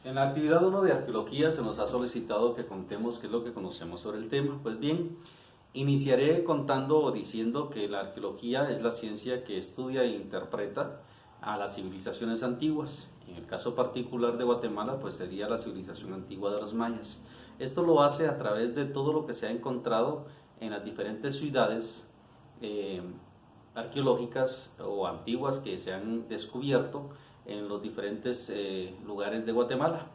En la actividad 1 de arqueología se nos ha solicitado que contemos qué es lo que conocemos sobre el tema. Pues bien, iniciaré contando o diciendo que la arqueología es la ciencia que estudia e interpreta a las civilizaciones antiguas. En el caso particular de Guatemala, pues sería la civilización antigua de los mayas. Esto lo hace a través de todo lo que se ha encontrado en las diferentes ciudades arqueológicas o antiguas que se han descubierto en los diferentes lugares de Guatemala.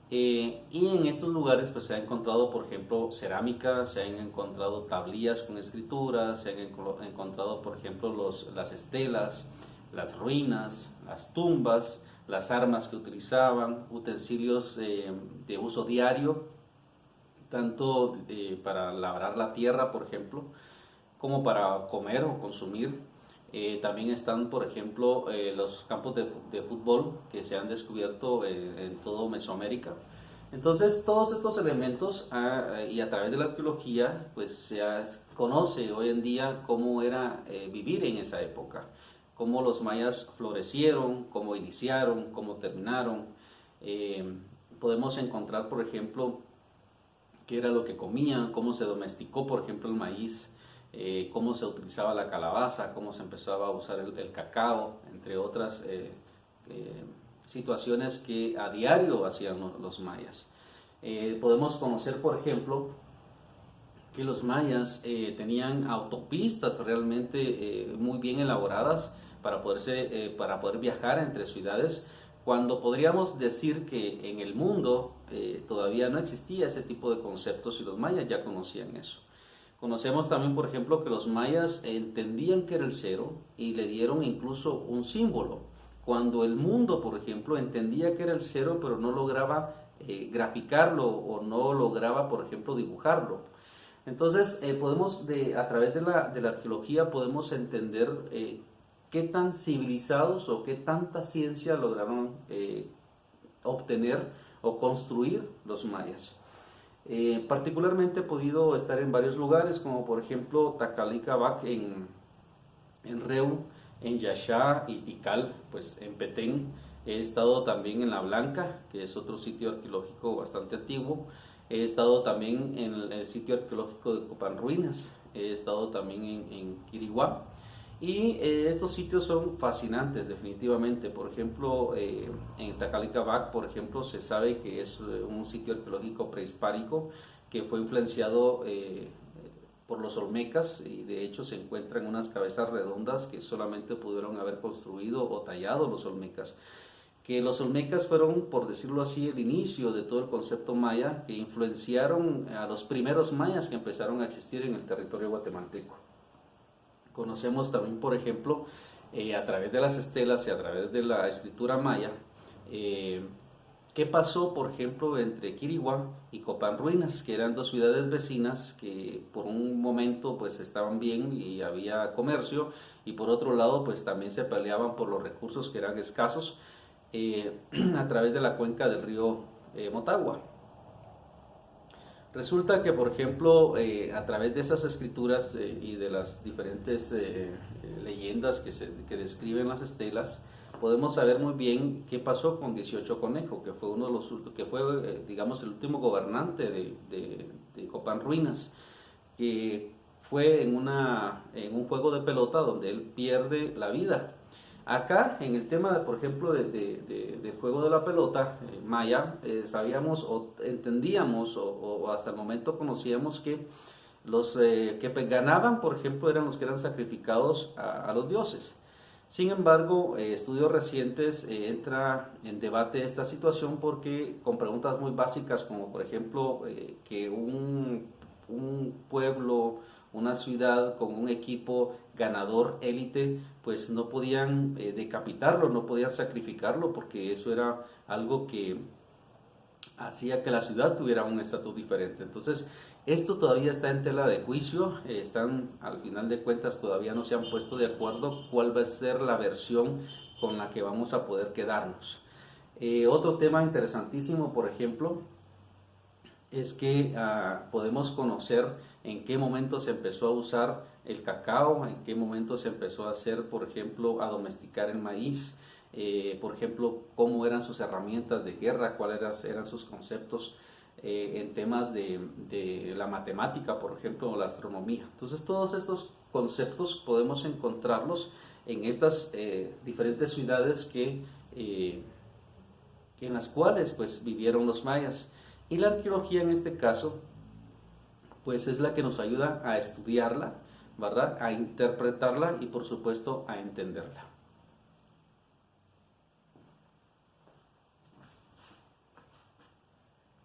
Y en estos lugares pues se ha encontrado, por ejemplo, cerámica, se han encontrado tablillas con escrituras, se han encontrado, por ejemplo, las estelas, las ruinas, las tumbas, las armas que utilizaban, utensilios de uso diario, tanto para labrar la tierra, por ejemplo, como para comer o consumir. También están, por ejemplo, los campos de fútbol que se han descubierto en todo Mesoamérica. Entonces, todos estos elementos y a través de la arqueología, pues se conoce hoy en día cómo era vivir en esa época, cómo los mayas florecieron, cómo iniciaron, cómo terminaron. Podemos encontrar, por ejemplo, qué era lo que comían, cómo se domesticó, por ejemplo, el maíz, cómo se utilizaba la calabaza, cómo se empezaba a usar el cacao, entre otras situaciones que a diario hacían los mayas. Podemos conocer, por ejemplo, que los mayas tenían autopistas realmente muy bien elaboradas para poder viajar entre ciudades, cuando podríamos decir que en el mundo todavía no existía ese tipo de conceptos y los mayas ya conocían eso. Conocemos también, por ejemplo, que los mayas entendían que era el cero y le dieron incluso un símbolo. Cuando el mundo, por ejemplo, entendía que era el cero, pero no lograba graficarlo o no lograba, por ejemplo, dibujarlo. Entonces, a través de la arqueología podemos entender qué tan civilizados o qué tanta ciencia lograron obtener o construir los mayas. Particularmente he podido estar en varios lugares, como por ejemplo Tacalicabac en Reu, en Yaxá y Tikal, pues en Petén. He estado también en La Blanca, que es otro sitio arqueológico bastante antiguo. He estado también en el sitio arqueológico de Copanruinas. He estado también en Quiriguá. Y estos sitios son fascinantes, definitivamente. Por ejemplo, en Tacalicabac, por ejemplo, se sabe que es un sitio arqueológico prehispánico que fue influenciado por los olmecas, y de hecho se encuentran unas cabezas redondas que solamente pudieron haber construido o tallado los olmecas. Que los olmecas fueron, por decirlo así, el inicio de todo el concepto maya, que influenciaron a los primeros mayas que empezaron a existir en el territorio guatemalteco. Conocemos también, por ejemplo, a través de las estelas y a través de la escritura maya, qué pasó, por ejemplo, entre Quiriguá y Copanruinas, que eran dos ciudades vecinas que por un momento pues estaban bien y había comercio, y por otro lado pues también se peleaban por los recursos que eran escasos a través de la cuenca del río Motagua. Resulta que, por ejemplo, a través de esas escrituras y de las diferentes leyendas que describen las estelas, podemos saber muy bien qué pasó con 18 Conejo, que fue digamos, el último gobernante de Copanruinas, que fue en un juego de pelota donde él pierde la vida. Acá, en el tema, por ejemplo, del juego de la pelota maya, sabíamos o entendíamos o hasta el momento conocíamos que los que ganaban, por ejemplo, eran los que eran sacrificados a los dioses. Sin embargo, estudios recientes entra en debate esta situación porque con preguntas muy básicas como, por ejemplo, que un pueblo, una ciudad con un equipo ganador élite, pues no podían decapitarlo, no podían sacrificarlo, porque eso era algo que hacía que la ciudad tuviera un estatus diferente. Entonces, esto todavía está en tela de juicio, al final de cuentas todavía no se han puesto de acuerdo cuál va a ser la versión con la que vamos a poder quedarnos. Otro tema interesantísimo, por ejemplo, es que podemos conocer en qué momento se empezó a usar el cacao, en qué momento se empezó a hacer, por ejemplo, a domesticar el maíz, por ejemplo, cómo eran sus herramientas de guerra, cuáles eran sus conceptos en temas de la matemática, por ejemplo, o la astronomía. Entonces, todos estos conceptos podemos encontrarlos en estas diferentes ciudades en las cuales pues vivieron los mayas. Y la arqueología en este caso pues es la que nos ayuda a estudiarla, ¿verdad? A interpretarla y por supuesto a entenderla.